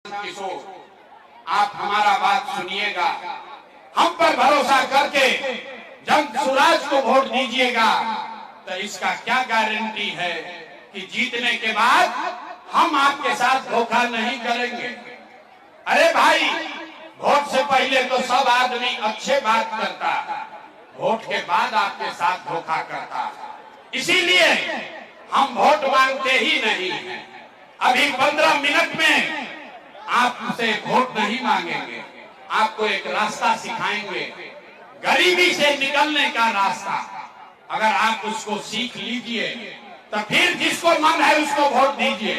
किशोर, आप हमारा बात सुनिएगा। हम पर भरोसा करके जब सुराज को वोट दीजिएगा तो इसका क्या गारंटी है कि जीतने के बाद हम आपके साथ धोखा नहीं करेंगे। अरे भाई, वोट से पहले तो सब आदमी अच्छे बात करता है, वोट के बाद आपके साथ धोखा करता है। इसीलिए हम वोट मांगते ही नहीं हैं। अभी 15 मिनट में आपसे वोट नहीं मांगेंगे, आपको एक रास्ता सिखाएंगे, गरीबी से निकलने का रास्ता। अगर आप उसको सीख लीजिए तो फिर जिसको मन है उसको वोट दीजिए,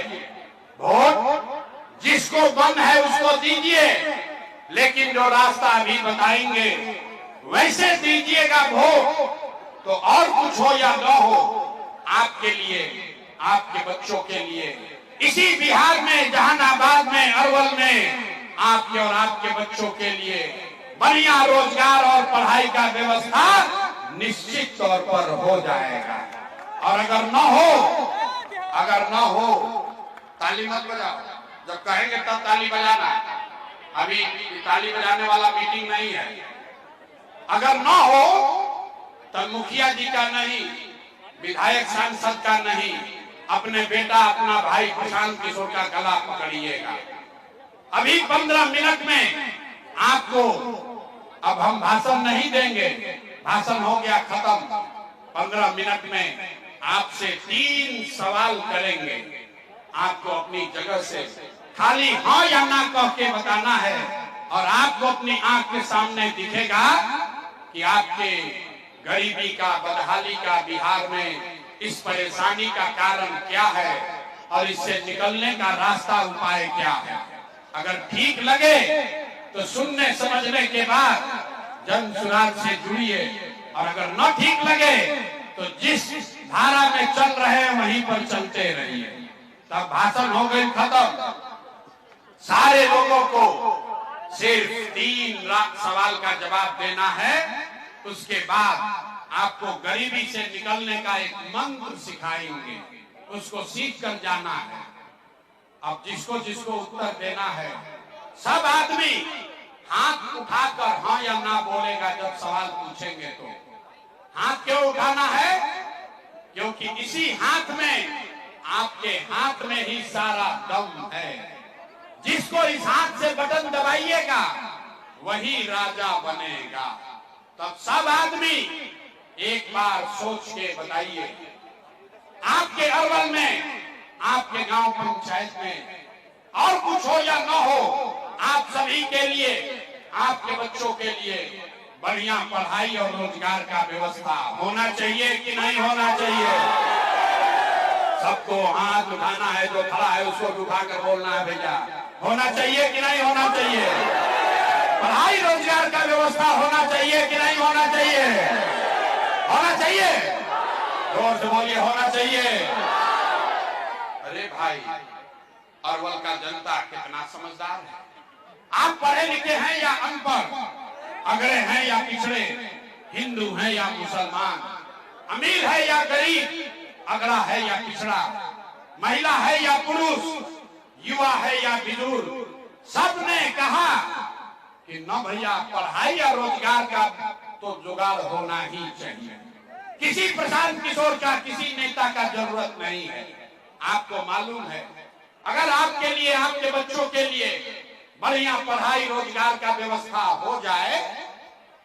वोट जिसको मन है उसको दीजिए, लेकिन जो रास्ता अभी बताएंगे वैसे दीजिएगा वोट। तो और कुछ हो या न हो, आपके लिए, आपके बच्चों के लिए, इसी बिहार में, जहानाबाद में, अरवल में आपके और आपके बच्चों के लिए बढ़िया रोजगार और पढ़ाई का व्यवस्था निश्चित तौर पर हो जाएगा। और अगर न हो ताली मत बजाओ, जब कहेंगे तब ताली बजाना। अभी ताली बजाने वाला मीटिंग नहीं है। अगर न हो तो मुखिया जी का नहीं, विधायक सांसद का नहीं, अपने बेटा, अपना भाई प्रशांत किशोर का गला पकड़िएगा। अभी 15 मिनट में आपको, अब हम भाषण नहीं देंगे, भाषण हो गया खत्म। 15 मिनट में आपसे 3 सवाल करेंगे। आपको अपनी जगह से खाली हाँ या ना कह के बताना है, और आपको अपनी आंख के सामने दिखेगा कि आपके गरीबी का, बदहाली का, बिहार में इस परेशानी का कारण क्या है और इससे निकलने का रास्ता, उपाय क्या है। अगर ठीक लगे तो सुनने समझने के बाद जन सुराज से जुड़िए, और अगर न ठीक लगे तो जिस धारा में चल रहे हैं वहीं पर चलते रहिए। तब भाषण हो गई खत्म। सारे लोगों को सिर्फ 3 सवाल का जवाब देना है। उसके बाद आपको गरीबी से निकलने का एक मंत्र सिखाएंगे, उसको सीख कर जाना है। अब जिसको जिसको उत्तर देना है, सब आदमी हाथ उठाकर हाँ या ना बोलेगा। जब सवाल पूछेंगे तो हाथ क्यों उठाना है? क्योंकि इसी हाथ में, आपके हाथ में ही सारा दम है। जिसको इस हाथ से बटन दबाइएगा वही राजा बनेगा। तब सब आदमी एक बार सोच के बताइए, आपके अरवल में, आपके गांव पंचायत में, और कुछ हो या न हो, आप सभी के लिए, आपके बच्चों के लिए बढ़िया पढ़ाई और रोजगार का व्यवस्था होना चाहिए कि नहीं होना चाहिए? सबको हाथ उठाना है, जो खड़ा है उसको उठाकर बोलना है, भैया होना चाहिए कि नहीं होना चाहिए? पढ़ाई रोजगार का व्यवस्था होना चाहिए कि नहीं होना चाहिए? होना चाहिए। जोर से बोलिए, होना चाहिए। अरे भाई, अरवल का जनता कितना समझदार है। आप पढ़े लिखे हैं या अनपढ़, अगड़े हैं या पिछड़े, हिंदू हैं या मुसलमान, अमीर है या गरीब, अगड़ा है या पिछड़ा, महिला है या पुरुष, युवा है या बुजुर्ग, सबने कहा कि न भैया, पढ़ाई या रोजगार का तो जुगाड़ होना ही चाहिए। किसी प्रशांत किशोर का, किसी नेता का जरूरत नहीं है। आपको मालूम है, अगर आपके लिए, आपके बच्चों के लिए बढ़िया पढ़ाई रोजगार का व्यवस्था हो जाए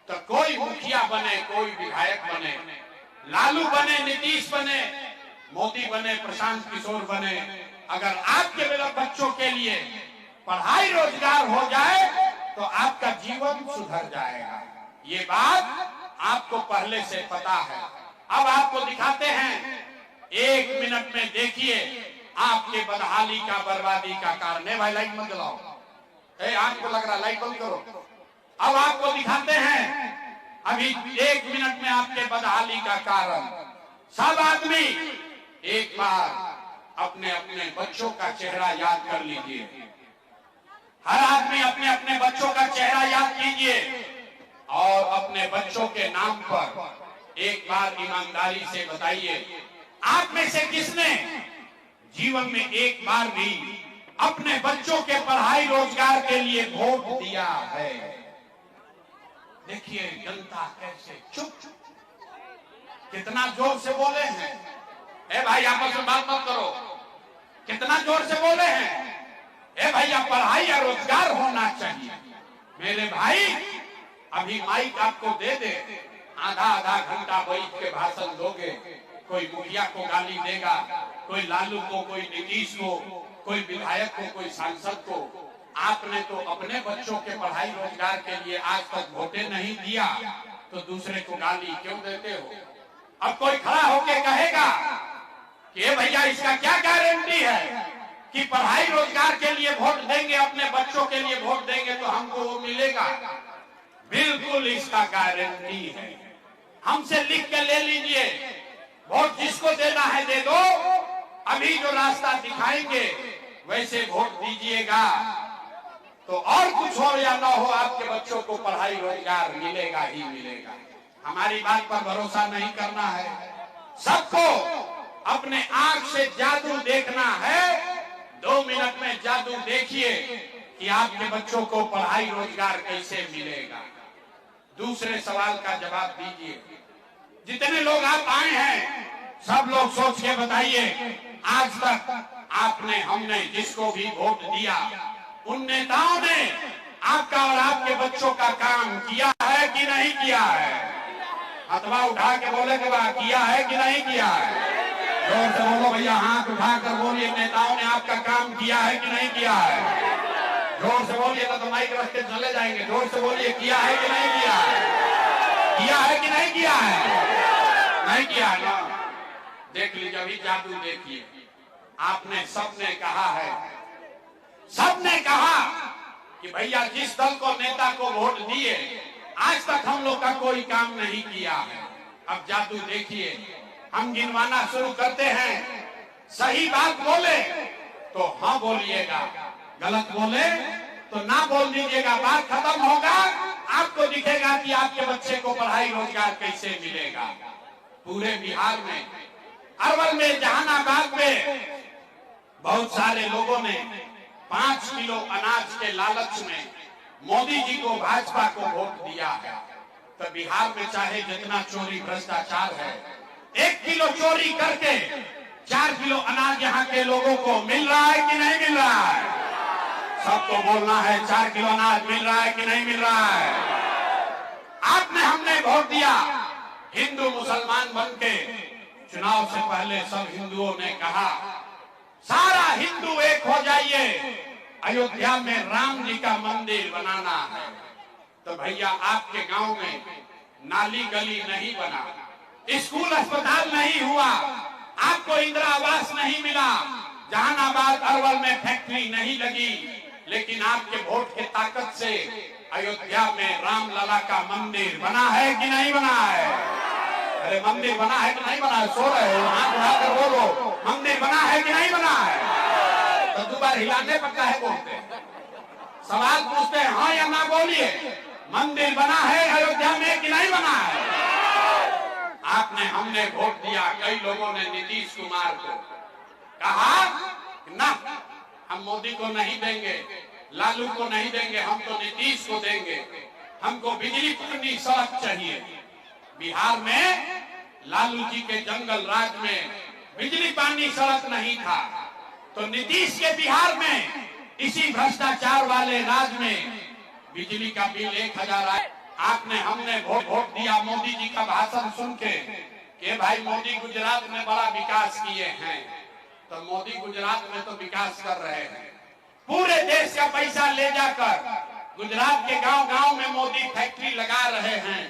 तो कोई मुखिया बने, कोई विधायक बने, लालू बने, नीतीश बने, मोदी बने, प्रशांत किशोर बने, अगर आपके बच्चों के लिए पढ़ाई रोजगार हो जाए तो आपका जीवन सुधर जाएगा। ये बात आपको पहले से पता है। अब आपको दिखाते हैं, 1 मिनट में देखिए आपके बदहाली का, बर्बादी का कारण। भाई लाइट मत जलाओ, आंख को लग रहा, लाइट बंद करो। अब आपको दिखाते हैं अभी 1 मिनट में आपके बदहाली का कारण। सब आदमी एक बार अपने अपने बच्चों का चेहरा याद कर लीजिए। हर आदमी अपने अपने बच्चों का चेहरा याद कीजिए और अपने बच्चों के नाम पर एक बार ईमानदारी से बताइए, आप में से किसने जीवन में एक बार भी अपने बच्चों के पढ़ाई रोजगार के लिए वोट दिया है। देखिए जनता कैसे चुप, कितना जोर से बोले हैं। ए भाई आपस में बात मत करो, कितना जोर से बोले हैं। ए भैया पढ़ाई या रोजगार होना चाहिए। मेरे भाई अभी माइक आपको दे दे, आधा आधा घंटा बैठ के भाषण दोगे, कोई मुखिया को गाली देगा, कोई लालू को, कोई नीतीश को, कोई विधायक को, कोई सांसद को। आपने तो अपने बच्चों के पढ़ाई रोजगार के लिए आज तक वोटे नहीं दिया, तो दूसरे को गाली क्यों देते हो। अब कोई खड़ा होके कहेगा कि भैया इसका क्या गारंटी है कि पढ़ाई रोजगार के लिए वोट देंगे, अपने बच्चों के लिए वोट देंगे तो हमको वो मिलेगा। बिल्कुल इसका गारंटी है। हमसे लिख के ले लीजिए, वोट जिसको देना है दे दो, अभी जो रास्ता दिखाएंगे वैसे वोट दीजिएगा, तो और कुछ हो या ना हो आपके बच्चों को पढ़ाई रोजगार मिलेगा ही मिलेगा। हमारी बात पर भरोसा नहीं करना है, सबको अपने आंख से जादू देखना है। 2 मिनट में जादू देखिए कि आपके बच्चों को पढ़ाई रोजगार कैसे मिलेगा। दूसरे सवाल का जवाब दीजिए। जितने लोग आप आए हैं सब लोग सोच के बताइए, आज तक आपने, हमने जिसको भी वोट दिया उन नेताओं ने आपका और आपके बच्चों का काम किया है कि नहीं किया है। हथवा उठा के बोले कि वाह किया है कि नहीं किया है। जोर से बोलो भैया, हाथ उठाकर बोलिए नेताओं ने आपका काम किया है कि नहीं किया है। जोर से बोलिए तो माइक रख के चले जाएंगे। जोर से बोलिए किया है कि नहीं किया है, किया है कि नहीं किया है, नहीं किया ना। देख लीजिए अभी जादू देखिए। आपने सबने कहा है, सबने कहा कि भैया जिस दल को, नेता को वोट दिए आज तक हम लोग का कोई काम नहीं किया है। अब जादू देखिए, हम गिनवाना शुरू करते हैं। सही बात बोले तो हाँ बोलिएगा, गलत बोले तो ना बोल दीजिएगा। बात खत्म होगा, आपको दिखेगा कि आपके बच्चे को पढ़ाई रोजगार कैसे मिलेगा। पूरे बिहार में, अरवल में, जहानाबाद में बहुत सारे लोगों ने 5 किलो अनाज के लालच में मोदी जी को, भाजपा को वोट दिया है। तो बिहार में चाहे जितना चोरी भ्रष्टाचार है, 1 किलो चोरी करके 4 किलो अनाज यहाँ के लोगों को मिल रहा है कि नहीं मिल रहा है। सबको बोलना है 4 किलो अनाज मिल रहा है कि नहीं मिल रहा है। आपने, हमने वोट दिया, हिंदू मुसलमान बनके चुनाव से पहले सब हिंदुओं ने कहा सारा हिंदू एक हो जाइए, अयोध्या में राम जी का मंदिर बनाना है। तो भैया आपके गांव में नाली गली नहीं बना, स्कूल अस्पताल नहीं हुआ, आपको इंदिरा आवास नहीं मिला, जहानाबाद अरवल में फैक्ट्री नहीं लगी, लेकिन आपके वोट के ताकत से अयोध्या में राम लला का मंदिर बना है कि नहीं बना है। अरे मंदिर बना है कि नहीं बना है, सो रहे हो, हाथ उठाकर बोलो, मंदिर बना है कि नहीं बना है। तो 2 बार हिलाने पड़ता है, बोलते सवाल पूछते हैं हाँ या ना बोलिए, मंदिर बना है अयोध्या में कि नहीं बना है। आपने, हमने वोट दिया, कई लोगों ने नीतीश कुमार को कहा ना हम मोदी को नहीं देंगे, लालू को नहीं देंगे, हम तो नीतीश को देंगे, हमको बिजली पानी सड़क चाहिए। बिहार में लालू जी के जंगल राज में बिजली पानी सड़क नहीं था, तो नीतीश के बिहार में इसी भ्रष्टाचार वाले राज में बिजली का बिल 1000 आए। आपने, हमने वोट दिया मोदी जी का भाषण सुन के कि भाई मोदी गुजरात में बड़ा विकास किए हैं। तो मोदी गुजरात में तो विकास कर रहे हैं, पूरे देश का पैसा ले जाकर गुजरात के गांव गांव में मोदी फैक्ट्री लगा रहे हैं,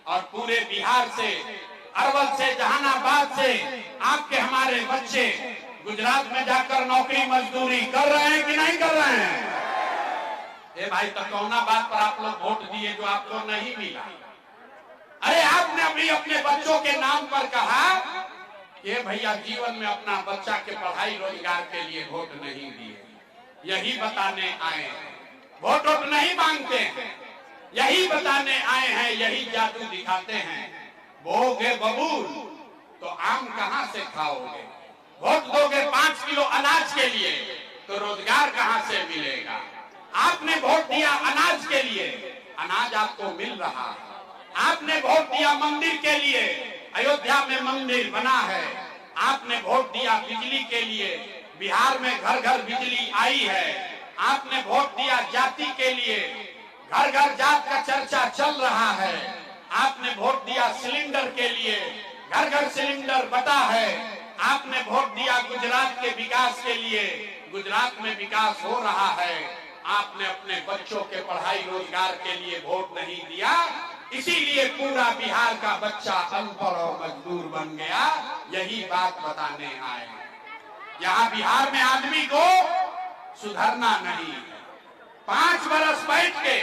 और पूरे बिहार से, अरवल से, जहानाबाद से आपके हमारे बच्चे गुजरात में जाकर नौकरी मजदूरी कर रहे हैं कि नहीं कर रहे हैं। ए भाई तो कौना बात पर आप लोग वोट दिए जो आपको नहीं मिला। अरे आपने अभी अपने बच्चों के नाम पर कहा कि भैया जीवन में अपना बच्चा के पढ़ाई रोजगार के लिए वोट नहीं दिए, यही बताने आए हैं। वोट वोट नहीं मांगते हैं, यही बताने आए हैं, यही जादू दिखाते हैं। बोगे बबूल तो आम कहां से खाओगे। वोट दोगे 5 किलो अनाज के लिए, तो रोजगार कहां से मिलेगा? आपने वोट दिया अनाज के लिए, अनाज आपको मिल रहा है। आपने वोट दिया मंदिर के लिए, अयोध्या में मंदिर बना है। आपने वोट दिया बिजली के लिए, बिहार में घर घर बिजली आई है। आपने वोट दिया जाति के लिए, घर घर जात का चर्चा चल रहा है। आपने वोट दिया सिलेंडर के लिए, घर घर सिलेंडर बटा है। आपने वोट दिया गुजरात के विकास के लिए, गुजरात में विकास हो रहा है। आपने अपने बच्चों के पढ़ाई रोजगार के लिए वोट नहीं दिया, इसीलिए पूरा बिहार का बच्चा अनपढ़ और मजदूर बन गया। यही बात बताने आए। यहाँ बिहार में आदमी को सुधरना नहीं है। 5 बरस बैठ के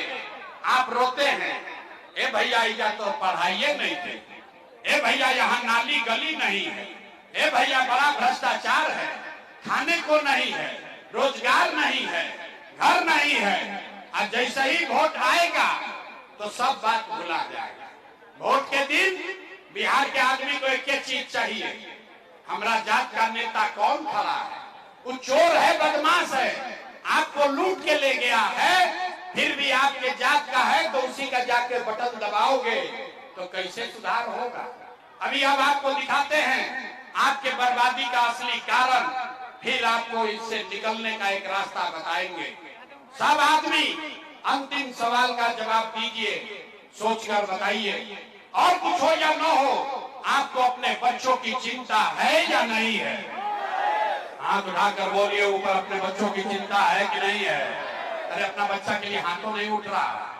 आप रोते हैं, ए भैया या तो पढ़ाइए नहीं थे, ए भैया यहाँ नाली गली नहीं है, ए भैया बड़ा भ्रष्टाचार है, खाने को नहीं है, रोजगार नहीं है, घर नहीं है। और जैसे ही वोट आएगा तो सब बात भुला जाएगा। वोट के दिन बिहार के आदमी को एक चीज चाहिए, हमारा जात का नेता कौन खड़ा है। वो चोर है, बदमाश है, आपको लूट के ले गया है, फिर भी आपके जात का है तो उसी का जाके बटन दबाओगे तो कैसे सुधार होगा? अभी अब आपको दिखाते हैं आपके बर्बादी का असली कारण, फिर आपको इससे निकलने का एक रास्ता बताएंगे। सब आदमी अंतिम सवाल का जवाब दीजिए, सोचकर बताइए। और कुछ हो या न हो, आपको अपने बच्चों की चिंता है या नहीं है? हाथ उठाकर बोलिए ऊपर, अपने बच्चों की चिंता है कि नहीं है? अरे अपना बच्चा के लिए हाथ तो नहीं उठ रहा,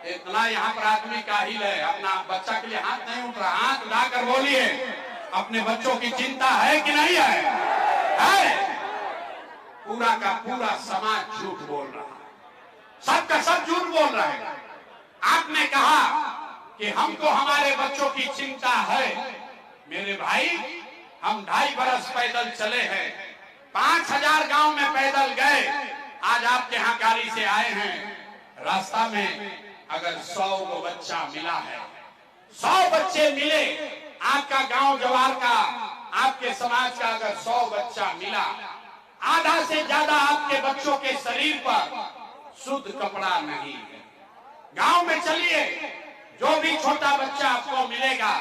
इतना यहाँ पर आदमी काहिल है, अपना बच्चा के लिए हाथ नहीं उठ रहा। हाथ उठाकर बोलिए, अपने बच्चों की चिंता है कि नहीं है? है। पूरा का पूरा समाज झूठ बोल रहा है, सबका सब झूठ बोल रहा है। आपने कहा कि हमको हमारे बच्चों की चिंता है। मेरे भाई, हम 2.5 बरस पैदल चले हैं, 5000 गांव में पैदल गए, आज आपके यहाँ गाड़ी से आए हैं। रास्ता में अगर 100 को बच्चा मिला है, 100 बच्चे मिले, आपका गांव जवार का, आपके समाज का अगर 100 बच्चा मिला, आधा से ज्यादा आपके बच्चों के शरीर पर शुद्ध कपड़ा नहीं है। गांव में चलिए, जो भी छोटा बच्चा आपको मिलेगा,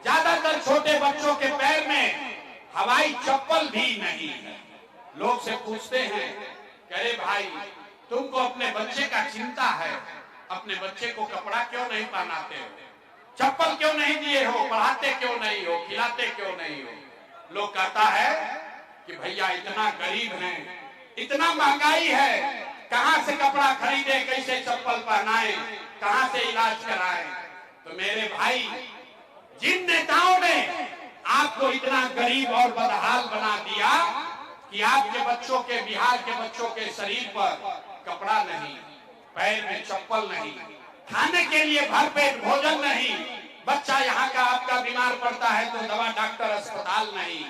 ज्यादातर छोटे बच्चों के पैर में हवाई चप्पल भी नहीं है। लोग से पूछते हैं, अरे भाई तुमको अपने बच्चे का चिंता है, अपने बच्चे को कपड़ा क्यों नहीं पहनाते हो, चप्पल क्यों नहीं दिए हो, पढ़ाते क्यों नहीं हो, खिलाते क्यों नहीं हो? लोग कहता है कि भैया इतना गरीब हैं, इतना महंगाई है, कहां से कपड़ा खरीदे, कैसे चप्पल पहनाए, कहां से इलाज कराए? तो मेरे भाई, जिन नेताओं ने आपको इतना गरीब और बदहाल बना दिया कि आपके बच्चों के, बिहार के बच्चों के शरीर पर कपड़ा नहीं, पैर में चप्पल नहीं, खाने के लिए भरपेट भोजन नहीं, बच्चा यहाँ का आपका बीमार पड़ता है तो दवा डॉक्टर अस्पताल नहीं,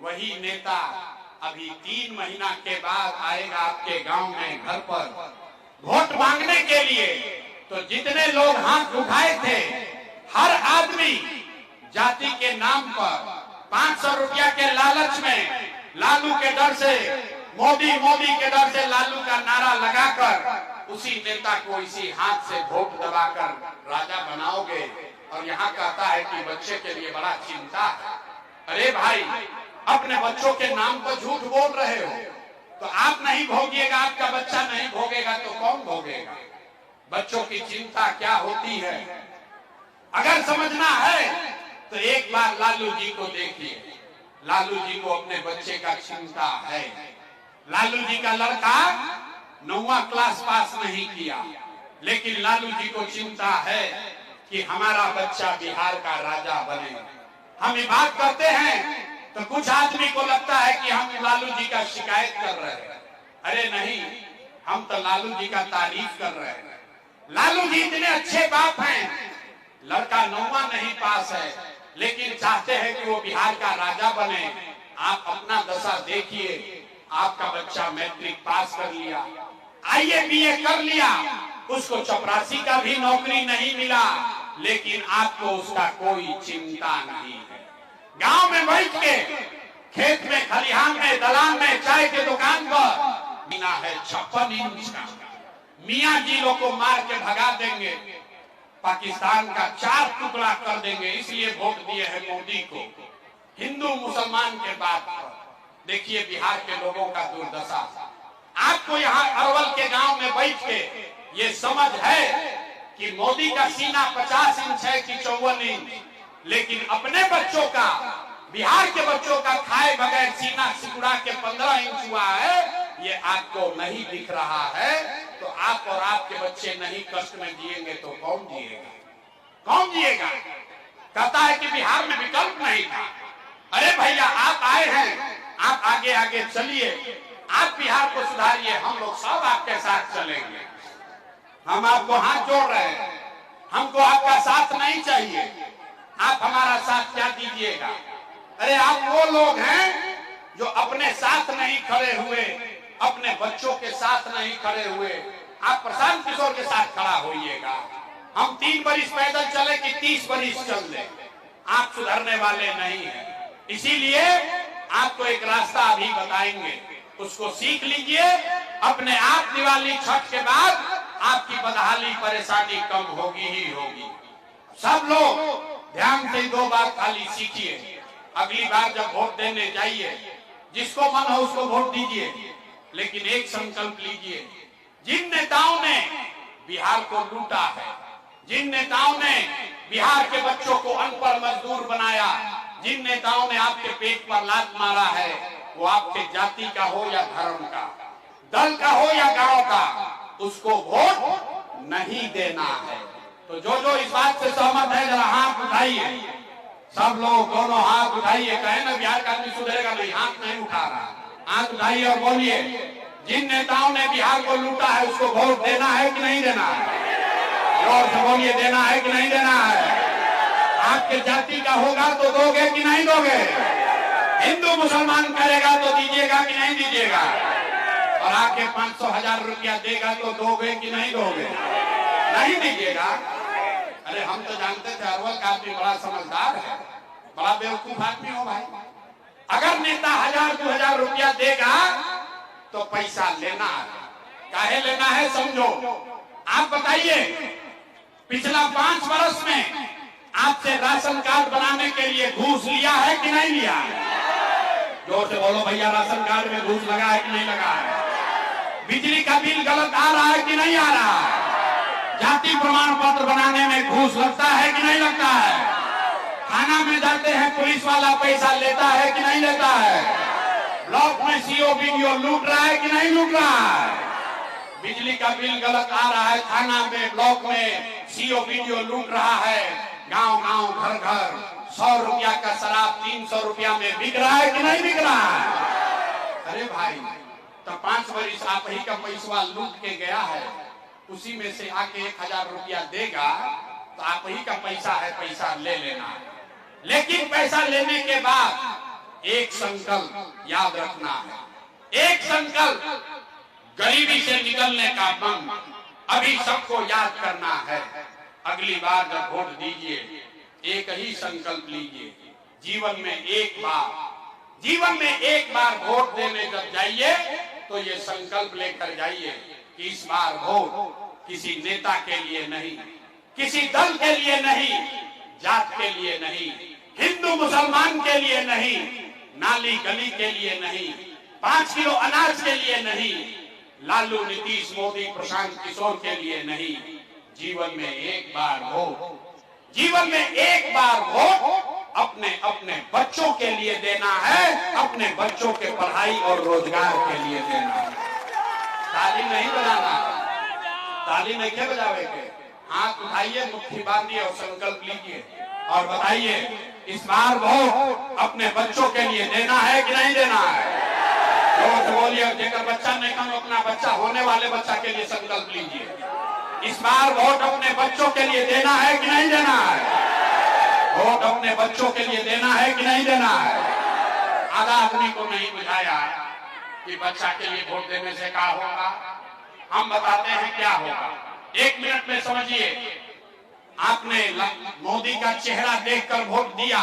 वही नेता अभी 3 महीना के बाद आएगा आपके गांव में घर पर वोट मांगने के लिए। तो जितने लोग हाथ उठाए थे, हर आदमी जाति के नाम पर 500 रुपया के लालच में, लालू के डर से, मोदी के डर से लालू का नारा लगाकर उसी नेता को इसी हाथ से वोट दबाकर राजा बनाओगे। और यहाँ कहता है कि बच्चे के लिए बड़ा चिंता है। अरे भाई, अपने बच्चों के नाम पर झूठ बोल रहे हो, तो आप नहीं भोगिएगा, आपका बच्चा नहीं भोगेगा तो कौन भोगेगा? बच्चों की चिंता क्या होती है अगर समझना है तो एक बार लालू जी को देखिए। लालू जी को अपने बच्चे का चिंता है। लालू जी का लड़का 9वां क्लास पास नहीं किया, लेकिन लालू जी को चिंता है कि हमारा बच्चा बिहार का राजा बने। हम ये बात करते हैं तो कुछ आदमी को लगता है कि हम लालू जी का शिकायत कर रहे हैं। अरे नहीं, हम तो लालू जी का तारीफ कर रहे हैं। लालू जी इतने अच्छे बाप हैं, लड़का 9वां नहीं पास है, लेकिन चाहते हैं कि वो बिहार का राजा बने। आप अपना दशा देखिए, आपका बच्चा मैट्रिक पास कर लिया, IAS BA कर लिया, उसको चपरासी का भी नौकरी नहीं मिला, लेकिन आपको उसका कोई चिंता नहीं है। गांव में बैठ के, खेत में, खलिहान में, दलान में, चाय के दुकान पर सीना है 56 इंच का। मियां जिलों को मार के भगा देंगे, पाकिस्तान का 4 टुकड़ा कर देंगे, इसलिए वोट दिए हैं मोदी को। हिंदू मुसलमान के बात पर देखिए बिहार के लोगों का दुर्दशा। आपको यहाँ अरवल के गांव में बैठ के ये समझ है कि मोदी का सीना 50 इंच है कि 54 इंच, लेकिन अपने बच्चों का, बिहार के बच्चों का खाए बगैर सीना सिकुड़ा के 15 इंच हुआ है, ये आपको नहीं दिख रहा है। तो आप और आपके बच्चे नहीं कष्ट में जिएंगे तो कौन जिएगा? कौन जिएगा? कहता है कि बिहार में विकल्प नहीं था। अरे भैया, आप आए हैं, आप आगे आगे चलिए, आप बिहार को सुधारिए, हम लोग सब आपके साथ चलेंगे। हम आपको हाथ जोड़ रहे हैं, हमको आपका साथ नहीं चाहिए, आप हमारा साथ क्या दीजिएगा? अरे आप वो लोग हैं जो अपने साथ नहीं खड़े हुए, अपने बच्चों के साथ नहीं खड़े हुए, आप प्रशांत किशोर के साथ खड़ा होइएगा। हम 3 बरिस पैदल चले कि 30 बरिस चल ले, आप सुधरने वाले नहीं हैं। इसीलिए आपको एक रास्ता अभी बताएंगे, उसको सीख लीजिए। अपने आप दिवाली छठ के बाद आपकी बदहाली परेशानी कम होगी ही होगी। सब लोग ध्यान से 2 बात खाली सीखिए। अगली बार जब वोट देने जाइए, जिसको मन हो उसको वोट दीजिए, लेकिन एक संकल्प लीजिए, जिन नेताओं ने बिहार को लूटा है, जिन नेताओं ने बिहार के बच्चों को अनपढ़ मजदूर बनाया, जिन नेताओं ने आपके पेट पर लात मारा है, वो आपके जाति का हो या धर्म का, दल का हो या गांव का, उसको वोट नहीं देना है। तो जो इस बात से सहमत है, जरा हाथ उठाइए। सब लोग दोनों हाथ उठाइए। कहे ना बिहार का आदमी सुधरेगा नहीं, हाथ नहीं उठा रहा। हाथ उठाइए और बोलिए, जिन नेताओं ने बिहार को लूटा है उसको वोट देना है कि नहीं देना है? जोर से बोलिए, देना है कि नहीं देना है? आपके जाति का होगा तो दोगे कि नहीं दोगे? हिंदू मुसलमान करेगा तो दीजिएगा कि नहीं दीजिएगा? और आके 500,000 रुपया देगा तो दोगे कि नहीं दोगे? नहीं दीजिएगा। अरे हम तो जानते थे अरवल का आदमी बड़ा समझदार है, बड़ा बेवकूफ आदमी हो भाई। अगर नेता 1000-2000 रुपया देगा तो पैसा लेना है। काहे लेना है समझो। आप बताइए, पिछला 5 वर्ष में आपसे राशन कार्ड बनाने के लिए घूस लिया है कि नहीं लिया है? जोर से बोलो भैया, राशन कार्ड में घूस लगा है कि नहीं लगा है? बिजली का बिल गलत आ रहा है कि नहीं आ रहा है? जाति प्रमाण पत्र बनाने में घूस लगता है कि नहीं लगता है? थाना में जाते हैं, पुलिस वाला पैसा लेता है कि नहीं लेता है? ब्लॉक में सीओ बीडीओ लूट रहा है कि नहीं लूट रहा है? बिजली का बिल गलत आ रहा है, थाना में, ब्लॉक में सीओ बीडीओ लूट रहा है। गांव गांव, घर घर 100 रुपया का शराब 300 रुपया में बिक रहा है कि नहीं बिक रहा है? अरे भाई, तो 5 वर्ष आप ही का पैसा लूट के गया है, उसी में से आके 1000 रुपया देगा तो आप ही का पैसा है, पैसा ले लेना है। लेकिन पैसा लेने के बाद एक संकल्प याद रखना है। एक संकल्प, गरीबी से निकलने का मंग अभी सबको याद करना है। अगली बार जब वोट दीजिए, एक ही संकल्प लीजिए, जीवन में एक बार वोट देने जब जाइए तो ये संकल्प लेकर जाइए कि इस बार वोट किसी नेता के लिए नहीं, किसी दल के लिए नहीं, जात के लिए नहीं, हिंदू मुसलमान के लिए नहीं, नाली गली के लिए नहीं, 5 किलो अनाज के लिए नहीं, लालू, नीतीश, मोदी, प्रशांत किशोर के लिए नहीं। जीवन में एक बार वोट अपने अपने बच्चों के लिए देना है, अपने बच्चों के पढ़ाई और रोजगार के लिए देना है। ताली नहीं बजाना, ताली नहीं क्या बजावे के, हाथ उठाइए, मुट्ठी बांधिए और संकल्प लीजिए और बताइए, इस बार वोट अपने बच्चों के लिए देना है कि नहीं देना है? तो बोलिए, जेकर बच्चा नहीं कम, अपना बच्चा होने वाले बच्चा के लिए संकल्प लीजिए। इस बार वोट अपने बच्चों के लिए देना है कि नहीं देना है? वोट अपने बच्चों के लिए देना है कि नहीं देना है? आधा आदमी को नहीं बुझाया कि बच्चा के लिए वोट देने से क्या होगा। हम बताते हैं क्या होगा। 1 मिनट में समझिए। आपने मोदी का चेहरा देखकर वोट दिया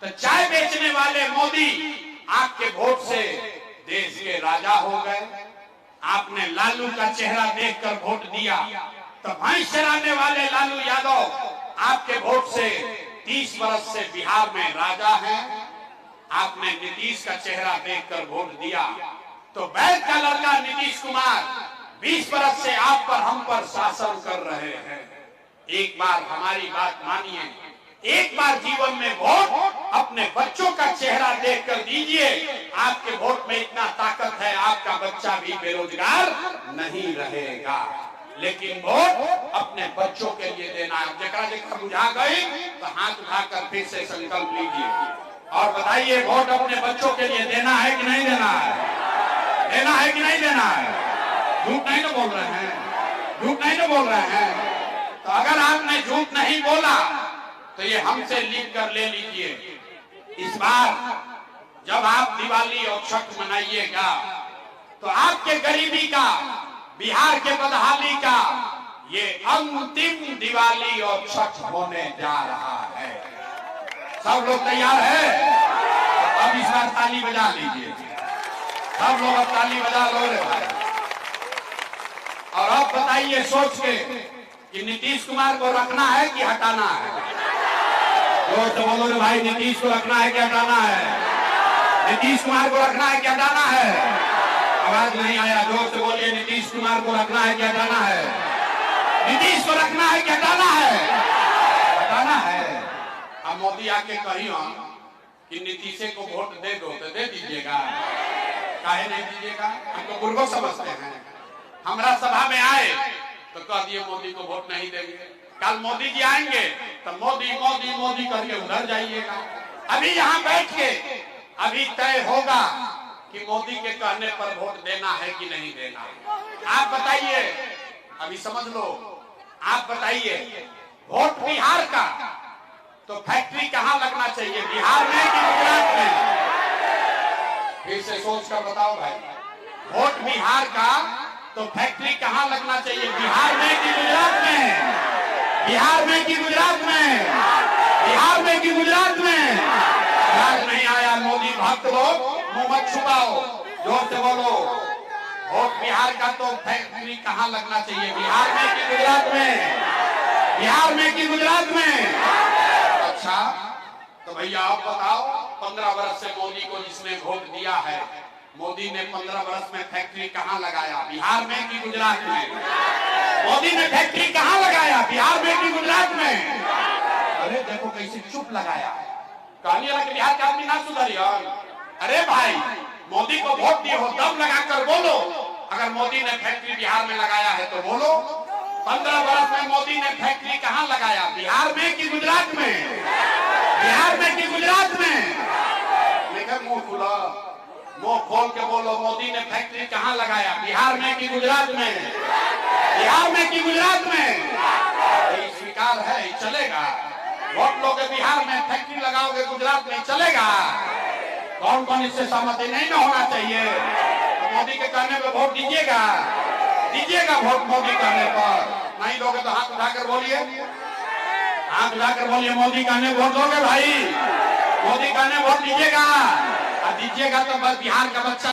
तो चाय बेचने वाले मोदी आपके वोट से देश के राजा हो गए। आपने लालू का चेहरा देखकर वोट दिया, तो भैंस चराने वाले लालू यादव आपके वोट से 30 वर्ष से बिहार में राजा हैं। आपने नीतीश का चेहरा देखकर वोट दिया, तो बैग का लड़का नीतीश कुमार 20 वर्ष से आप पर हम पर शासन कर रहे हैं। एक बार हमारी बात मानिए, एक बार जीवन में वोट अपने बच्चों का चेहरा देखकर दीजिए। आपके वोट में इतना ताकत है, आपका बच्चा भी बेरोजगार नहीं रहेगा। लेकिन वोट अपने बच्चों के लिए देना है। जकरा जकरा बुझा गई तो हाथ उठाकर फिर से संकल्प लीजिए और बताइए, वोट अपने बच्चों के लिए देना है कि नहीं देना है? देना है कि नहीं देना है? झूठ नहीं तो बोल रहे हैं, झूठ नहीं तो बोल रहे हैं। तो अगर आपने झूठ नहीं बोला तो ये हमसे लिख कर ले लीजिए। इस बार जब आप दिवाली और छठ मनाइएगा तो आपके गरीबी का, बिहार के बदहाली का ये अंतिम दिवाली और छठ होने जा रहा है। सब लोग तैयार है? अब इस बार ताली बजा लीजिए। सब लोग अब ताली बजा लो रे भाई। और अब बताइए सोच के कि नीतीश कुमार को रखना है कि हटाना है? जोर से बोलो रे भाई, नीतीश को रखना है कि हटाना है? नीतीश कुमार को रखना है कि हटाना है? आवाज नहीं आया, जोर से बोलिए। नीतीश कुमार को रखना है कि हटाना है? नीतीश को रखना है कि हटाना है? हटाना है। अब मोदी आके कही कि नीतीश को वोट दे दो तो दे दीजिएगा? काहे नहीं दीजिएगा? हमको बुर्बक समझते हैं। हमारा सभा में आए तो कह दिए मोदी को वोट नहीं देंगे। कल मोदी जी आएंगे तो मोदी मोदी मोदी करके उधर जाइएगा। अभी यहाँ बैठ के अभी तय होगा कि मोदी के कहने पर वोट देना है कि नहीं देना। आप बताइए, अभी समझ लो। आप बताइए, वोट बिहार का तो फैक्ट्री कहाँ लगना चाहिए, बिहार में कि गुजरात में? फिर से सोच कर बताओ भाई। वोट बिहार का तो फैक्ट्री कहाँ लगना चाहिए, बिहार में कि गुजरात में? बिहार में कि गुजरात में? बिहार में कि गुजरात में? याद नहीं आया? मोदी भक्त लोग मुंह मत छुपाओ, जोर से बोलो। वोट बिहार का तो फैक्ट्री कहाँ लगना चाहिए, बिहार में कि गुजरात में? बिहार में कि गुजरात में? अच्छा तो भैया आप बताओ, 15 वर्ष से मोदी को जिसने वोट दिया है, मोदी ने 15 वर्ष में फैक्ट्री कहाँ लगाया, बिहार में कि गुजरात में? मोदी ने फैक्ट्री कहाँ लगाया, बिहार में कि गुजरात में? अरे देखो कैसे चुप लगाया। कहानी अलग, बिहार के आदमी ना सुधरिए। अरे भाई, मोदी को वोट दिए हो, दम लगाकर बोलो। अगर मोदी ने फैक्ट्री बिहार में लगाया है तो बोलो। 15 वर्ष में मोदी ने फैक्ट्री कहाँ लगाया, बिहार में कि गुजरात में? बिहार में कि गुजरात में? लेकिन मुंह खुला, मुंह खोल के बोलो। मोदी ने फैक्ट्री कहाँ लगाया, बिहार में कि गुजरात में? बिहार में कि गुजरात में? ये स्वीकार है, चलेगा? वोट लोगे बिहार में, फैक्ट्री लगाओगे गुजरात में, चलेगा? कौन कौन इससे सहमति नहीं ना होना चाहिए? तो मोदी के कहने पे वोट दीजिएगा? दीजिएगा वोट मोदी कहने पर? नहीं दोगे तो हाथ उठाकर बोलिए, हाथ उठाकर बोलिए। मोदी कहने वोट दोगे भाई? मोदी कहने वोट दीजिएगा? दीजिएगा तो बस बिहार का बच्चा